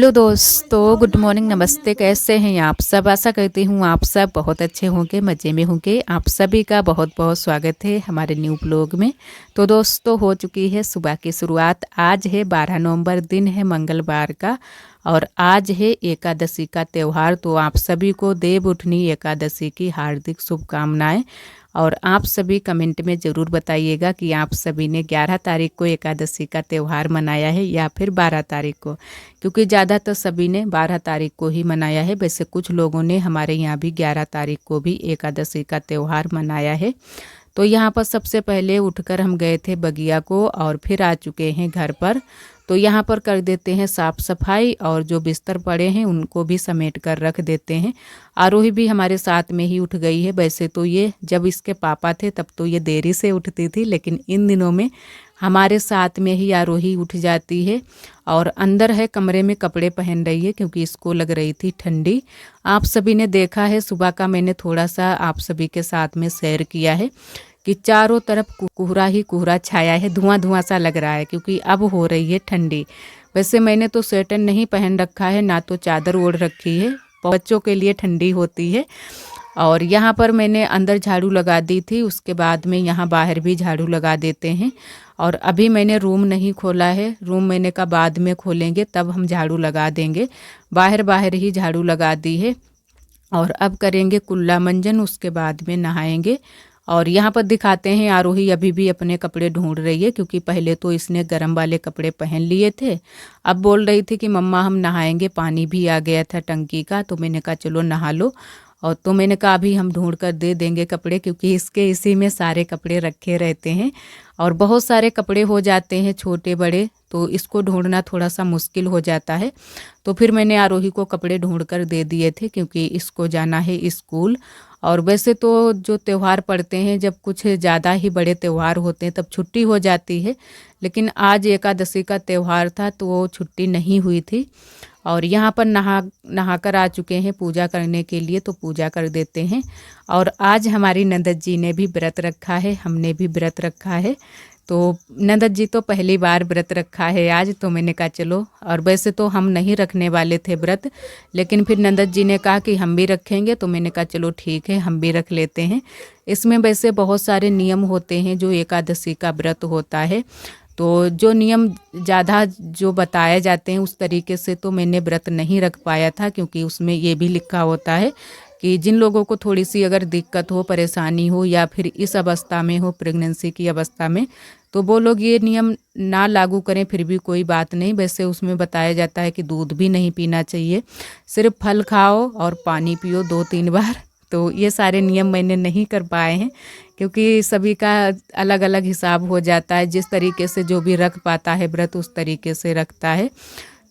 Hello दोस्तों, good morning, नमस्ते। कैसे हैं आप सब? आशा करती हूँ आप सब बहुत अच्छे होंगे, मज़े में होंगे। आप सभी का बहुत बहुत स्वागत है हमारे न्यू ब्लॉग में। तो दोस्तों, हो चुकी है सुबह की शुरुआत। आज है 12 नवंबर, दिन है मंगलवार का और आज है एकादशी का त्यौहार। तो आप सभी को देव उठनी एकादशी की हार्दिक शुभकामनाएं। और आप सभी कमेंट में ज़रूर बताइएगा कि आप सभी ने 11 तारीख को एकादशी का त्यौहार मनाया है या फिर 12 तारीख को, क्योंकि ज़्यादातर सभी ने 12 तारीख को ही मनाया है। वैसे कुछ लोगों ने हमारे यहाँ भी 11 तारीख को भी एकादशी का त्यौहार मनाया है। तो यहाँ पर सबसे पहले उठकर हम गए थे बगिया को और फिर आ चुके हैं घर पर। तो यहाँ पर कर देते हैं साफ़ सफाई और जो बिस्तर पड़े हैं उनको भी समेट कर रख देते हैं। आरोही भी हमारे साथ में ही उठ गई है। वैसे तो ये जब इसके पापा थे तब तो ये देरी से उठती थी, लेकिन इन दिनों में हमारे साथ में ही आरोही उठ जाती है और अंदर है कमरे में कपड़े पहन रही है क्योंकि इसको लग रही थी ठंडी। आप सभी ने देखा है सुबह का, मैंने थोड़ा सा आप सभी के साथ में शेयर किया है कि चारों तरफ कोहरा ही कोहरा छाया है, धुआं धुआं सा लग रहा है क्योंकि अब हो रही है ठंडी। वैसे मैंने तो स्वेटर नहीं पहन रखा है, ना तो चादर ओढ़ रखी है, बच्चों के लिए ठंडी होती है। और यहाँ पर मैंने अंदर झाड़ू लगा दी थी, उसके बाद में यहाँ बाहर भी झाड़ू लगा देते हैं। और अभी मैंने रूम नहीं खोला है, रूम मैंने कहा बाद में खोलेंगे तब हम झाड़ू लगा देंगे। बाहर बाहर ही झाड़ू लगा दी है और अब करेंगे कुल्ला मंजन, उसके बाद में नहाएंगे। और यहाँ पर दिखाते हैं आरोही अभी भी अपने कपड़े ढूंढ रही है क्योंकि पहले तो इसने गर्म वाले कपड़े पहन लिए थे। अब बोल रही थी कि मम्मा हम नहाएंगे, पानी भी आ गया था टंकी का। तो मैंने कहा चलो नहा लो। और तो मैंने कहा अभी हम ढूंढ कर दे देंगे कपड़े, क्योंकि इसके इसी में सारे कपड़े रखे रहते हैं और बहुत सारे कपड़े हो जाते हैं छोटे बड़े, तो इसको ढूंढना थोड़ा सा मुश्किल हो जाता है। तो फिर मैंने आरोही को कपड़े ढूंढ कर दे दिए थे क्योंकि इसको जाना है स्कूल। और वैसे तो जो त्यौहार पड़ते हैं, जब कुछ ज़्यादा ही बड़े त्यौहार होते हैं तब छुट्टी हो जाती है, लेकिन आज एकादशी का त्यौहार था तो वो छुट्टी नहीं हुई थी। और यहाँ पर नहाकर आ चुके हैं पूजा करने के लिए, तो पूजा कर देते हैं। और आज हमारी नंदत जी ने भी व्रत रखा है, हमने भी व्रत रखा है। तो नंदत जी तो पहली बार व्रत रखा है आज, तो मैंने कहा चलो। और वैसे तो हम नहीं रखने वाले थे व्रत, लेकिन फिर नंदत जी ने कहा कि हम भी रखेंगे, तो मैंने कहा चलो ठीक है हम भी रख लेते हैं। इसमें वैसे बहुत सारे नियम होते हैं जो एकादशी का व्रत होता है। तो जो नियम ज़्यादा जो बताए जाते हैं उस तरीके से तो मैंने व्रत नहीं रख पाया था, क्योंकि उसमें ये भी लिखा होता है कि जिन लोगों को थोड़ी सी अगर दिक्कत हो, परेशानी हो या फिर इस अवस्था में हो, प्रेगनेंसी की अवस्था में, तो वो लोग ये नियम ना लागू करें फिर भी कोई बात नहीं। वैसे उसमें बताया जाता है कि दूध भी नहीं पीना चाहिए, सिर्फ फल खाओ और पानी पियो 2-3 बार। तो ये सारे नियम मैंने नहीं कर पाए हैं क्योंकि सभी का अलग अलग हिसाब हो जाता है। जिस तरीके से जो भी रख पाता है व्रत उस तरीके से रखता है।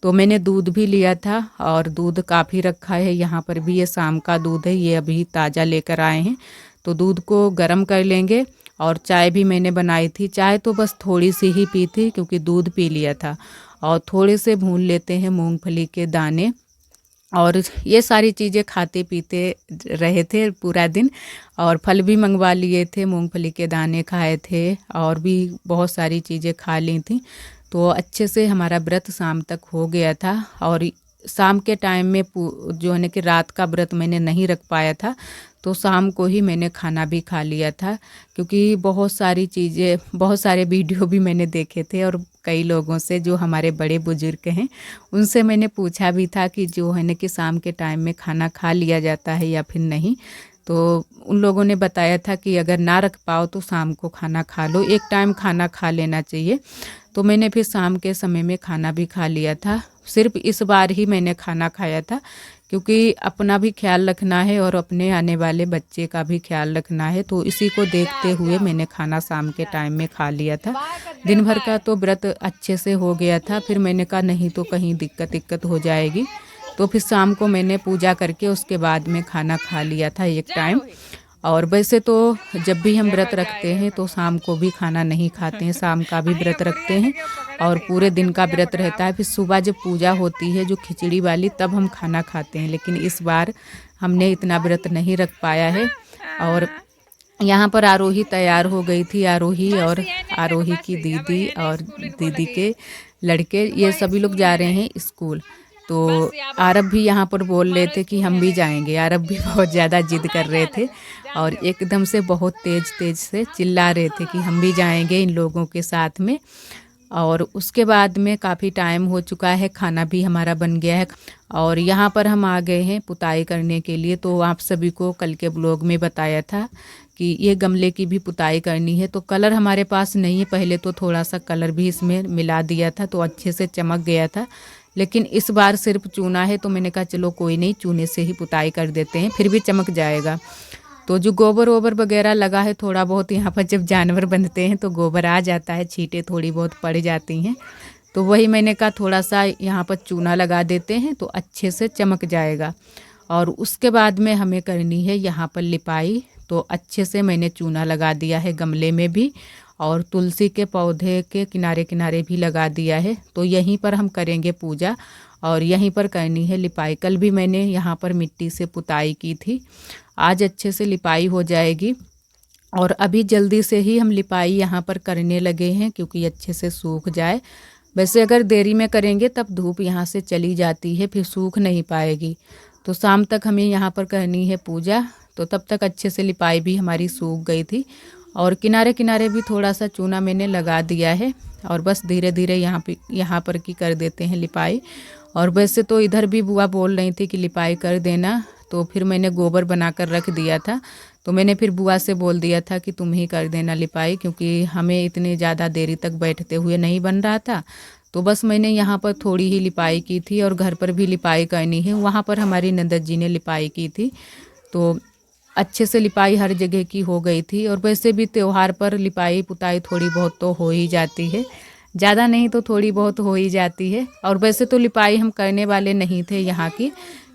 तो मैंने दूध भी लिया था और दूध काफ़ी रखा है। यहाँ पर भी ये शाम का दूध है, ये अभी ताज़ा लेकर आए हैं। तो दूध को गर्म कर लेंगे। और चाय भी मैंने बनाई थी, चाय तो बस थोड़ी सी ही पी थी क्योंकि दूध पी लिया था। और थोड़े से भून लेते हैं मूंगफली के दाने। और ये सारी चीज़ें खाते पीते रहे थे पूरा दिन। और फल भी मंगवा लिए थे, मूंगफली के दाने खाए थे और भी बहुत सारी चीज़ें खा ली थी। तो अच्छे से हमारा व्रत शाम तक हो गया था। और शाम के टाइम में जो है ना कि रात का व्रत मैंने नहीं रख पाया था, तो शाम को ही मैंने खाना भी खा लिया था। क्योंकि बहुत सारी चीज़ें, बहुत सारे वीडियो भी मैंने देखे थे और कई लोगों से जो हमारे बड़े बुजुर्ग हैं उनसे मैंने पूछा भी था कि जो है ना कि शाम के टाइम में खाना खा लिया जाता है या फिर नहीं। तो उन लोगों ने बताया था कि अगर ना रख पाओ तो शाम को खाना खा लो, एक टाइम खाना खा लेना चाहिए। तो मैंने फिर शाम के समय में खाना भी खा लिया था। सिर्फ इस बार ही मैंने खाना खाया था क्योंकि अपना भी ख्याल रखना है और अपने आने वाले बच्चे का भी ख्याल रखना है। तो इसी को देखते हुए मैंने खाना शाम के टाइम में खा लिया था। दिन भर का तो व्रत अच्छे से हो गया था। फिर मैंने कहा नहीं तो कहीं दिक्कत हो जाएगी, तो फिर शाम को मैंने पूजा करके उसके बाद में खाना खा लिया था एक टाइम। और वैसे तो जब भी हम व्रत रखते हैं तो शाम को भी खाना नहीं खाते हैं, शाम का भी व्रत रखते हैं और पूरे दिन का व्रत रहता है। फिर सुबह जब पूजा होती है जो खिचड़ी वाली, तब हम खाना खाते हैं। लेकिन इस बार हमने इतना व्रत नहीं रख पाया है। और यहाँ पर आरोही तैयार हो गई थी, आरोही और आरोही की दीदी और दीदी के लड़के, ये सभी लोग जा रहे हैं स्कूल। तो आरब भी यहाँ पर बोल रहे थे कि हम भी जाएंगे। आरब भी बहुत ज़्यादा जिद कर रहे थे और एकदम से बहुत तेज़ तेज़ से चिल्ला रहे थे कि हम भी जाएंगे इन लोगों के साथ में। और उसके बाद में काफ़ी टाइम हो चुका है, खाना भी हमारा बन गया है और यहाँ पर हम आ गए हैं पुताई करने के लिए। तो आप सभी को कल के ब्लॉग में बताया था कि ये गमले की भी पुताई करनी है। तो कलर हमारे पास नहीं है, पहले तो थोड़ा सा कलर भी इसमें मिला दिया था तो अच्छे से चमक गया था, लेकिन इस बार सिर्फ चूना है तो मैंने कहा चलो कोई नहीं, चूने से ही पुताई कर देते हैं, फिर भी चमक जाएगा। तो जो गोबर वोबर वगैरह लगा है थोड़ा बहुत, यहाँ पर जब जानवर बंधते हैं तो गोबर आ जाता है, छींटे थोड़ी बहुत पड़ जाती हैं, तो वही मैंने कहा थोड़ा सा यहाँ पर चूना लगा देते हैं तो अच्छे से चमक जाएगा। और उसके बाद में हमें करनी है यहाँ पर लिपाई। तो अच्छे से मैंने चूना लगा दिया है गमले में भी और तुलसी के पौधे के किनारे किनारे भी लगा दिया है। तो यहीं पर हम करेंगे पूजा और यहीं पर करनी है लिपाई। कल भी मैंने यहाँ पर मिट्टी से पुताई की थी, आज अच्छे से लिपाई हो जाएगी। और अभी जल्दी से ही हम लिपाई यहाँ पर करने लगे हैं क्योंकि अच्छे से सूख जाए। वैसे अगर देरी में करेंगे तब धूप यहाँ से चली जाती है, फिर सूख नहीं पाएगी। तो शाम तक हमें यहाँ पर करनी है पूजा, तो तब तक अच्छे से लिपाई भी हमारी सूख गई थी और किनारे किनारे भी थोड़ा सा चूना मैंने लगा दिया है और बस धीरे धीरे यहाँ पर की कर देते हैं लिपाई। और वैसे तो इधर भी बुआ बोल रही थी कि लिपाई कर देना, तो फिर मैंने गोबर बनाकर रख दिया था। तो मैंने फिर बुआ से बोल दिया था कि तुम ही कर देना लिपाई, क्योंकि हमें इतनी ज़्यादा देरी तक बैठते हुए नहीं बन रहा था। तो बस मैंने यहाँ पर थोड़ी ही लिपाई की थी और घर पर भी लिपाई करनी है, वहाँ पर हमारी नंदत जी ने लिपाई की थी तो अच्छे से लिपाई हर जगह की हो गई थी। और वैसे भी त्योहार पर लिपाई पुताई थोड़ी बहुत तो हो ही जाती है, ज़्यादा नहीं तो थोड़ी बहुत हो ही जाती है। और वैसे तो लिपाई हम करने वाले नहीं थे यहाँ की,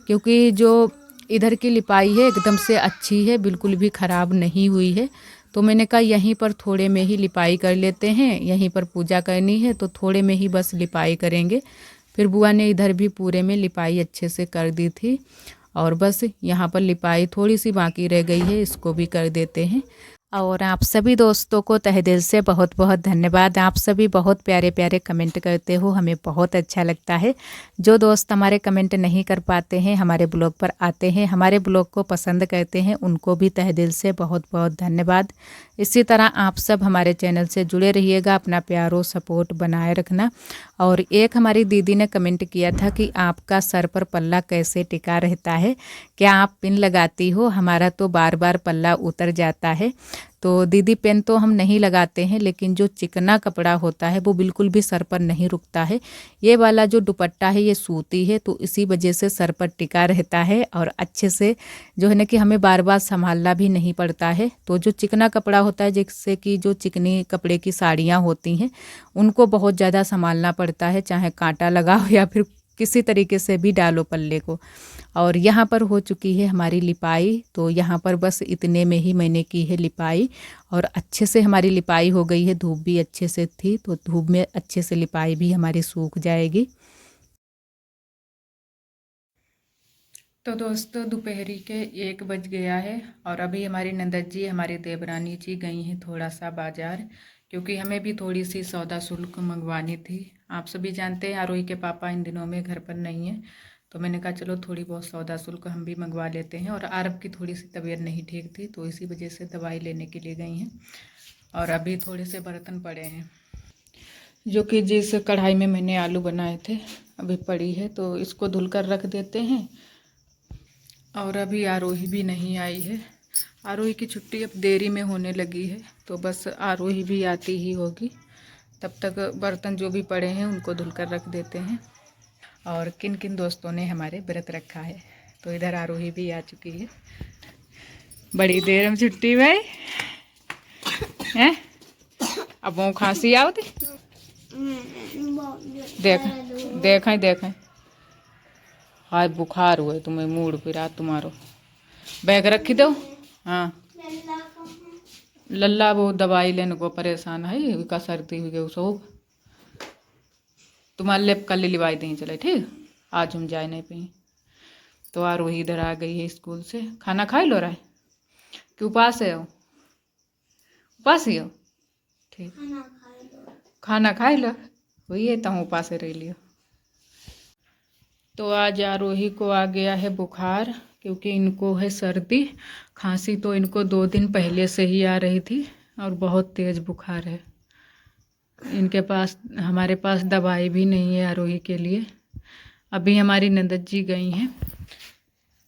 क्योंकि जो इधर की लिपाई है एकदम से अच्छी है, बिल्कुल भी ख़राब नहीं हुई है। तो मैंने कहा यहीं पर थोड़े में ही लिपाई कर लेते हैं, यहीं पर पूजा करनी है तो थोड़े में ही बस लिपाई करेंगे। फिर बुआ ने इधर भी पूरे में लिपाई अच्छे से कर दी थी और बस यहाँ पर लिपाई थोड़ी सी बाकी रह गई है, इसको भी कर देते हैं। और आप सभी दोस्तों को तहे दिल से बहुत बहुत धन्यवाद। आप सभी बहुत प्यारे प्यारे कमेंट करते हो, हमें बहुत अच्छा लगता है। जो दोस्त हमारे कमेंट नहीं कर पाते हैं, हमारे ब्लॉग पर आते हैं, हमारे ब्लॉग को पसंद करते हैं, उनको भी तहे दिल से बहुत बहुत धन्यवाद। इसी तरह आप सब हमारे चैनल से जुड़े रहिएगा, अपना प्यार और सपोर्ट बनाए रखना। और एक हमारी दीदी ने कमेंट किया था कि आपका सर पर पल्ला कैसे टिका रहता है, क्या आप पिन लगाती हो? हमारा तो बार बार पल्ला उतर जाता है। तो दीदी पेन तो हम नहीं लगाते हैं, लेकिन जो चिकना कपड़ा होता है वो बिल्कुल भी सर पर नहीं रुकता है। ये वाला जो दुपट्टा है ये सूती है, तो इसी वजह से सर पर टिका रहता है और अच्छे से जो है ना कि हमें बार बार संभालना भी नहीं पड़ता है। तो जो चिकना कपड़ा होता है, जैसे कि जो चिकनी कपड़े की साड़ियाँ होती हैं, उनको बहुत ज़्यादा संभालना पड़ता है, चाहे कांटा लगा हो या फिर किसी तरीके से भी डालो पल्ले को। और यहाँ पर हो चुकी है हमारी लिपाई, तो यहाँ पर बस इतने में ही मैंने की है लिपाई और अच्छे से हमारी लिपाई हो गई है। धूप भी अच्छे से थी तो धूप में अच्छे से लिपाई भी हमारी सूख जाएगी। तो दोस्तों दोपहरी के 1 बज गया है और अभी हमारी नंदत जी, हमारी देवरानी जी गई हैं थोड़ा सा बाज़ार, क्योंकि हमें भी थोड़ी सी सौदा शुल्क मंगवानी थी। आप सभी जानते हैं आरोही के पापा इन दिनों में घर पर नहीं है, तो मैंने कहा चलो थोड़ी बहुत सौदा शुल्क हम भी मंगवा लेते हैं। और आरब की थोड़ी सी तबीयत नहीं ठीक थी तो इसी वजह से दवाई लेने के लिए गई हैं। और अभी थोड़े से बर्तन पड़े हैं, जो कि जिस कढ़ाई में मैंने आलू बनाए थे अभी पड़ी है, तो इसको धुल कर रख देते हैं। और अभी आरोही भी नहीं आई है, आरोही की छुट्टी अब देरी में होने लगी है, तो बस आरोही भी आती ही होगी। तब तक बर्तन जो भी पड़े हैं उनको धुल कर रख देते हैं। और किन किन दोस्तों ने हमारे व्रत रखा है, तो इधर आरोही भी आ चुकी है। बड़ी देर में छुट्टी भाई हैं, अब वो खांसी आवती देख देखें देखें। हाय बुखार हुए तुम्हें, मूड फिरा तुम्हारो। बैग रखी दो। हाँ लल्ला वो दवाई लेने को परेशान है, उसका सर्दी हुई गई सो तुम्हारे लेप कल लिवाई दें चले, ठीक आज हम जाए नहीं पाई। तो आरोही इधर आ गई है स्कूल से। खाना खाई लो रहा है कि उपास है? उपास ही हो, ठीक खाना खाई लो, वही है तो उपास रह लियो। तो आज आरोही को आ गया है बुखार, क्योंकि इनको है सर्दी खांसी। तो इनको 2 दिन पहले से ही आ रही थी और बहुत तेज़ बुखार है। इनके पास हमारे पास दवाई भी नहीं है आरोही के लिए। अभी हमारी नंदत जी गई हैं,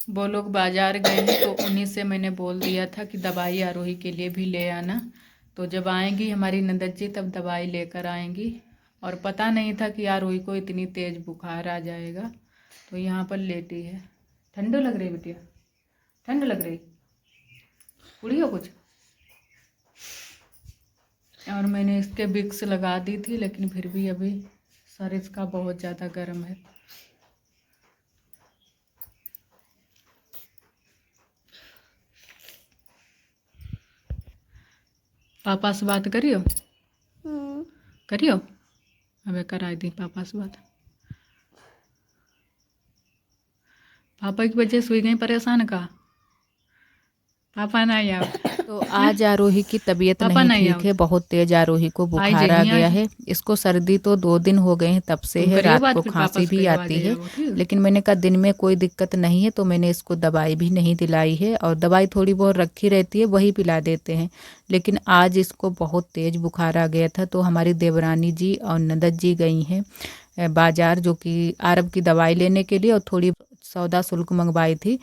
वो लोग बाज़ार गए हैं, तो उन्हीं से मैंने बोल दिया था कि दवाई आरोही के लिए भी ले आना। तो जब आएंगी हमारी नंदत जी तब दवाई लेकर आएंगी। और पता नहीं था कि आरोही को इतनी तेज़ बुखार आ जाएगा। तो यहाँ पर लेटी है। ठंड लग रही बिटिया? ठंड लग रही? उड़ी हो कुछ? और मैंने इसके विक्स लगा दी थी, लेकिन फिर भी अभी सर इसका बहुत ज़्यादा गर्म है। पापा से बात करियो? करियो? अबे करा दी पापा से बात। पापा की वजह से हुई गई परेशान का? पापा नहीं आओ। तो आज आरोही की तबीयत नहीं ठीक है, बहुत तेज आरोही को बुखार आ गया है। इसको सर्दी तो 2 दिन हो गए हैं तब से है, रात को खांसी भी आती है। लेकिन मैंने कहा दिन में कोई दिक्कत नहीं है, तो मैंने इसको दवाई भी नहीं दिलाई है। और दवाई थोड़ी बहुत रखी रहती है, वही पिला देते हैं। लेकिन आज इसको बहुत तेज बुखार आ गया था। तो हमारी देवरानी जी और नंदत जी गई हैं बाजार, जो कि आरब की दवाई लेने के लिए, और थोड़ी सौदा शुल्क मंगवाई थी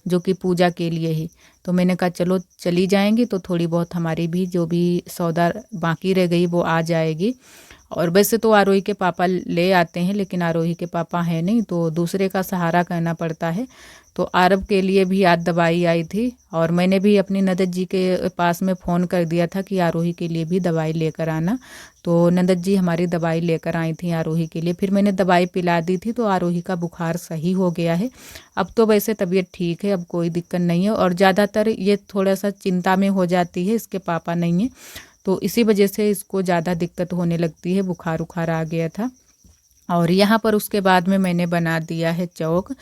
जो कि पूजा के लिए ही। तो मैंने कहा चलो चली जाएंगी, तो थोड़ी बहुत हमारी भी जो भी सौदा बाकी रह गई वो आ जाएगी। और वैसे तो आरोही के पापा ले आते हैं, लेकिन आरोही के पापा हैं नहीं, तो दूसरे का सहारा करना पड़ता है। तो आरब के लिए भी आज दवाई आई थी, और मैंने भी अपनी नंदत जी के पास में फ़ोन कर दिया था कि आरोही के लिए भी दवाई लेकर आना। तो नंदत जी हमारी दवाई लेकर आई थी आरोही के लिए। फिर मैंने दवाई पिला दी थी, तो आरोही का बुखार सही हो गया है। अब तो वैसे तबीयत ठीक है, अब कोई दिक्कत नहीं है। और ज़्यादातर ये थोड़ा सा चिंता में हो जाती है, इसके पापा नहीं है, तो इसी वजह से इसको ज़्यादा दिक्कत होने लगती है, बुखार उखार आ गया था। और यहाँ पर उसके बाद में मैंने बना दिया है चौक,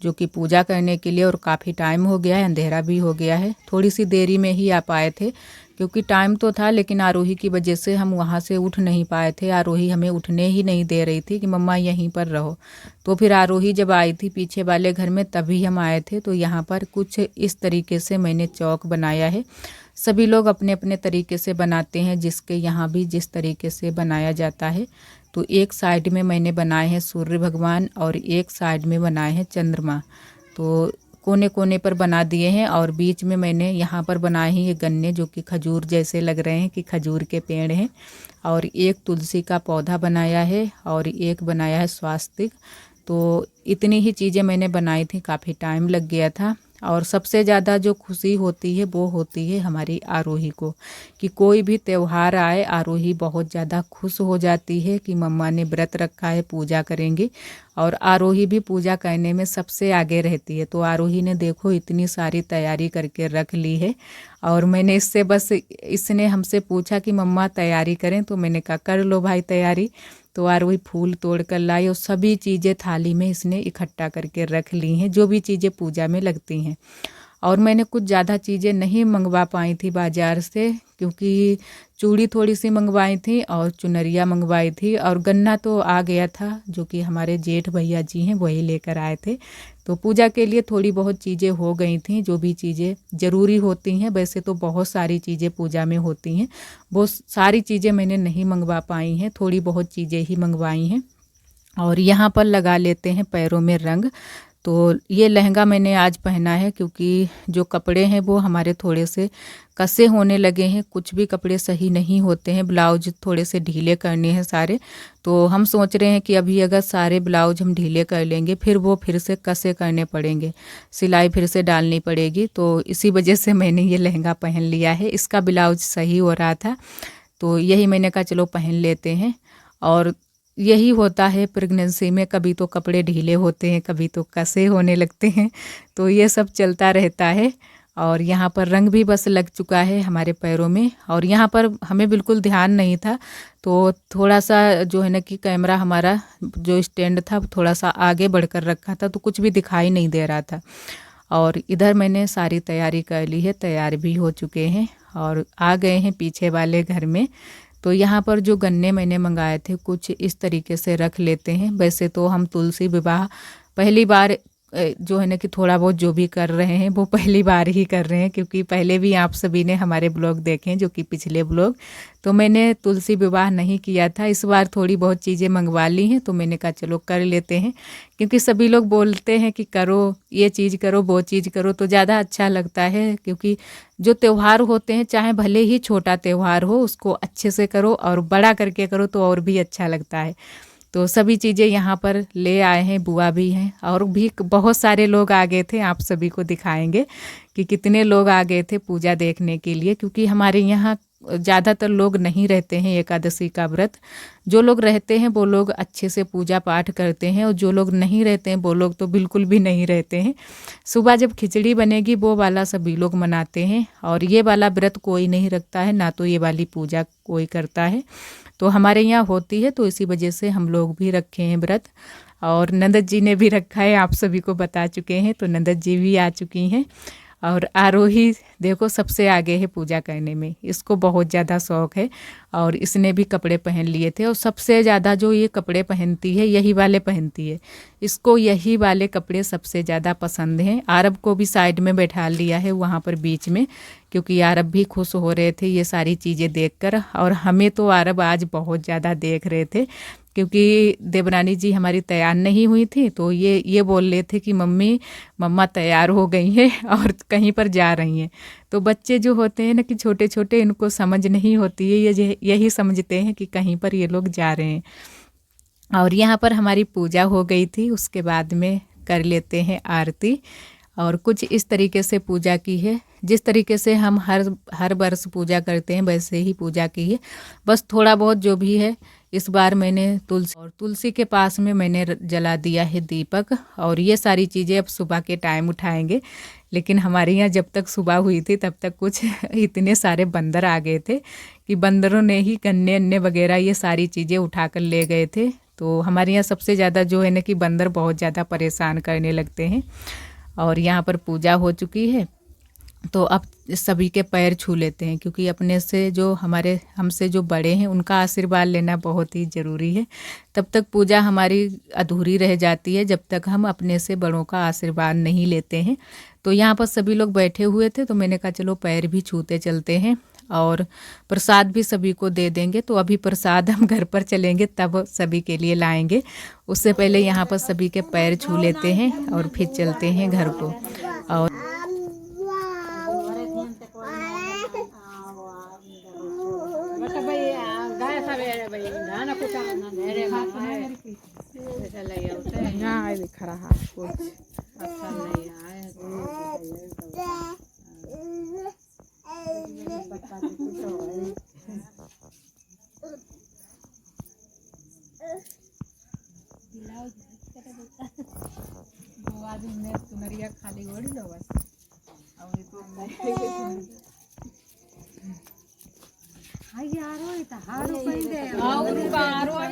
जो कि पूजा करने के लिए। और काफ़ी टाइम हो गया है, अंधेरा भी हो गया है। थोड़ी सी देरी में ही आ पाए थे, क्योंकि टाइम तो था, लेकिन आरोही की वजह से हम वहाँ से उठ नहीं पाए थे। आरोही हमें उठने ही नहीं दे रही थी कि मम्मा यहीं पर रहो। तो फिर आरोही जब आई थी पीछे वाले घर में, तभी हम आए थे। तो यहाँ पर कुछ इस तरीके से मैंने चौक बनाया है। सभी लोग अपने अपने तरीके से बनाते हैं, जिसके यहाँ भी जिस तरीके से बनाया जाता है। तो एक साइड में मैंने बनाए हैं सूर्य भगवान, और एक साइड में बनाए हैं चंद्रमा। तो कोने कोने पर बना दिए हैं। और बीच में मैंने यहाँ पर बनाए हैं ये गन्ने, जो कि खजूर जैसे लग रहे हैं कि खजूर के पेड़ हैं। और एक तुलसी का पौधा बनाया है, और एक बनाया है स्वास्तिक। तो इतनी ही चीज़ें मैंने बनाई थी, काफ़ी टाइम लग गया था। और सबसे ज़्यादा जो खुशी होती है वो होती है हमारी आरोही को, कि कोई भी त्यौहार आए आरोही बहुत ज़्यादा खुश हो जाती है कि मम्मा ने व्रत रखा है, पूजा करेंगे। और आरोही भी पूजा करने में सबसे आगे रहती है। तो आरोही ने देखो इतनी सारी तैयारी करके रख ली है। और मैंने इससे बस इसने हमसे पूछा कि मम्मा तैयारी करें, तो मैंने कहा कर लो भाई तैयारी। तो आरोही फूल तोड़ कर लाई, और सभी चीज़ें थाली में इसने इकट्ठा करके रख ली हैं, जो भी चीज़ें पूजा में लगती हैं। और मैंने कुछ ज़्यादा चीज़ें नहीं मंगवा पाई थी बाज़ार से, क्योंकि चूड़ी थोड़ी सी मंगवाई थी और चुनरिया मंगवाई थी। और गन्ना तो आ गया था, जो कि हमारे जेठ भैया जी हैं वही लेकर आए थे। तो पूजा के लिए थोड़ी बहुत चीज़ें हो गई थी, जो भी चीज़ें ज़रूरी होती हैं। वैसे तो बहुत सारी चीज़ें पूजा में होती हैं, वो सारी चीज़ें मैंने नहीं मंगवा पाई हैं, थोड़ी बहुत चीज़ें ही मंगवाई हैं। और यहाँ पर लगा लेते हैं पैरों में रंग। तो ये लहंगा मैंने आज पहना है, क्योंकि जो कपड़े हैं वो हमारे थोड़े से कसे होने लगे हैं, कुछ भी कपड़े सही नहीं होते हैं, ब्लाउज थोड़े से ढीले करने हैं सारे। तो हम सोच रहे हैं कि अभी अगर सारे ब्लाउज हम ढीले कर लेंगे, फिर वो फिर से कसे करने पड़ेंगे, सिलाई फिर से डालनी पड़ेगी। तो इसी वजह से मैंने ये लहंगा पहन लिया है। इसका ब्लाउज सही हो रहा था, तो यही मैंने कहा चलो पहन लेते हैं। और यही होता है प्रेगनेंसी में, कभी तो कपड़े ढीले होते हैं, कभी तो कसे होने लगते हैं, तो ये सब चलता रहता है। और यहाँ पर रंग भी बस लग चुका है हमारे पैरों में। और यहाँ पर हमें बिल्कुल ध्यान नहीं था, तो थोड़ा सा जो है ना कि कैमरा हमारा जो स्टैंड था थोड़ा सा आगे बढ़कर रखा था, तो कुछ भी दिखाई नहीं दे रहा था। और इधर मैंने सारी तैयारी कर ली है, तैयार भी हो चुके हैं और आ गए हैं पीछे वाले घर में। तो यहाँ पर जो गन्ने मैंने मंगाए थे कुछ इस तरीके से रख लेते हैं। वैसे तो हम तुलसी विवाह पहली बार जो है ना कि थोड़ा बहुत जो भी कर रहे हैं वो पहली बार ही कर रहे हैं, क्योंकि पहले भी आप सभी ने हमारे ब्लॉग देखे हैं, जो कि पिछले ब्लॉग। तो मैंने तुलसी विवाह नहीं किया था, इस बार थोड़ी बहुत चीज़ें मंगवा ली हैं, तो मैंने कहा चलो कर लेते हैं, क्योंकि सभी लोग बोलते हैं कि करो, ये चीज़ करो, वो चीज़ करो, तो ज़्यादा अच्छा लगता है। क्योंकि जो त्यौहार होते हैं, चाहे भले ही छोटा त्यौहार हो, उसको अच्छे से करो और बड़ा करके करो तो और भी अच्छा लगता है। तो सभी चीज़ें यहाँ पर ले आए हैं, बुआ भी हैं और भी बहुत सारे लोग आ गए थे। आप सभी को दिखाएंगे कि कितने लोग आ गए थे पूजा देखने के लिए, क्योंकि हमारे यहाँ ज़्यादातर लोग नहीं रहते हैं एकादशी का व्रत। जो लोग रहते हैं वो लोग अच्छे से पूजा पाठ करते हैं, और जो लोग नहीं रहते हैं वो लोग तो बिल्कुल भी नहीं रहते हैं। सुबह जब खिचड़ी बनेगी वो वाला सभी लोग मनाते हैं, और ये वाला व्रत कोई नहीं रखता है, ना तो ये वाली पूजा कोई करता है। तो हमारे यहाँ होती है, तो इसी वजह से हम लोग भी रखे हैं व्रत। और नंदत जी ने भी रखा है, आप सभी को बता चुके हैं। तो नंदत जी भी आ चुकी हैं, और आरोही देखो सबसे आगे है पूजा करने में, इसको बहुत ज़्यादा शौक़ है, और इसने भी कपड़े पहन लिए थे। और सबसे ज़्यादा जो ये कपड़े पहनती है, यही वाले पहनती है, इसको यही वाले कपड़े सबसे ज़्यादा पसंद हैं। आरब को भी साइड में बैठा लिया है वहाँ पर बीच में, क्योंकि आरब भी खुश हो रहे थे ये सारी चीज़ें देखकर, और हमें तो आरब आज बहुत ज़्यादा देख रहे थे, क्योंकि देवरानी जी हमारी तैयार नहीं हुई थी। तो ये बोल रहे थे कि मम्मा तैयार हो गई हैं और कहीं पर जा रही हैं। तो बच्चे जो होते हैं ना कि छोटे छोटे, इनको समझ नहीं होती है, ये यही समझते हैं कि कहीं पर ये लोग जा रहे हैं। और यहाँ पर हमारी पूजा हो गई थी, उसके बाद में कर लेते हैं आरती। और कुछ इस तरीके से पूजा की है, जिस तरीके से हम हर वर्ष पूजा करते हैं वैसे ही पूजा की है। बस थोड़ा बहुत जो भी है, इस बार मैंने तुलसी के पास में मैंने जला दिया है दीपक। और ये सारी चीज़ें अब सुबह के टाइम उठाएंगे, लेकिन हमारे यहाँ जब तक सुबह हुई थी तब तक कुछ इतने सारे बंदर आ गए थे कि बंदरों ने ही गन्ने अन्ने वगैरह ये सारी चीज़ें उठा कर ले गए थे। तो हमारे यहाँ सबसे ज़्यादा जो है ना कि बंदर बहुत ज़्यादा परेशान करने लगते हैं। और यहाँ पर पूजा हो चुकी है, तो अब सभी के पैर छू लेते हैं, क्योंकि अपने से जो हमसे जो बड़े हैं उनका आशीर्वाद लेना बहुत ही ज़रूरी है। तब तक पूजा हमारी अधूरी रह जाती है जब तक हम अपने से बड़ों का आशीर्वाद नहीं लेते हैं। तो यहाँ पर सभी लोग बैठे हुए थे, तो मैंने कहा चलो पैर भी छूते चलते हैं, और प्रसाद भी सभी को दे देंगे। तो अभी प्रसाद हम घर पर चलेंगे तब सभी के लिए लाएंगे, उससे पहले यहाँ पर सभी के पैर छू लेते हैं और फिर चलते हैं घर को। और खाली ओढ़ लो बस।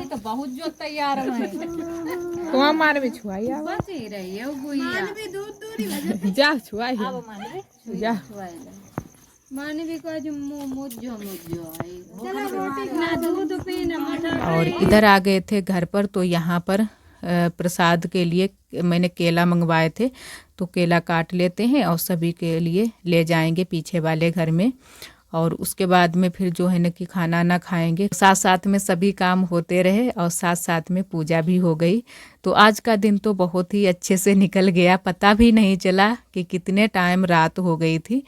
तो बहुत जो तैयार है मार भी छुआई बस ही रही है जा छुआई जा माने भी को जो मुझो और इधर आ गए थे घर पर। तो यहाँ पर प्रसाद के लिए मैंने केला मंगवाए थे, तो केला काट लेते हैं और सभी के लिए ले जाएंगे पीछे वाले घर में। और उसके बाद में फिर जो है ना कि खाना ना खाएंगे, साथ साथ में सभी काम होते रहे और साथ साथ में पूजा भी हो गई। तो आज का दिन तो बहुत ही अच्छे से निकल गया, पता भी नहीं चला कि कितने टाइम रात हो गई थी।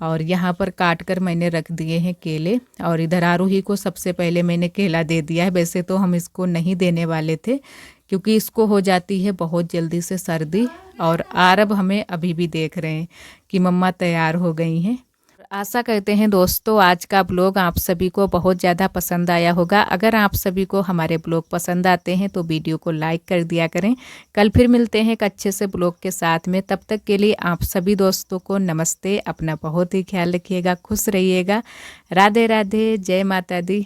और यहाँ पर काट कर मैंने रख दिए हैं केले, और इधर आरोही को सबसे पहले मैंने केला दे दिया है। वैसे तो हम इसको नहीं देने वाले थे, क्योंकि इसको हो जाती है बहुत जल्दी से सर्दी। और आरब हमें अभी भी देख रहे हैं कि मम्मा तैयार हो गई हैं। आशा करते हैं दोस्तों आज का ब्लॉग आप सभी को बहुत ज़्यादा पसंद आया होगा। अगर आप सभी को हमारे ब्लॉग पसंद आते हैं तो वीडियो को लाइक कर दिया करें। कल फिर मिलते हैं एक अच्छे से ब्लॉग के साथ में, तब तक के लिए आप सभी दोस्तों को नमस्ते। अपना बहुत ही ख्याल रखिएगा, खुश रहिएगा। राधे राधे, जय माता दी।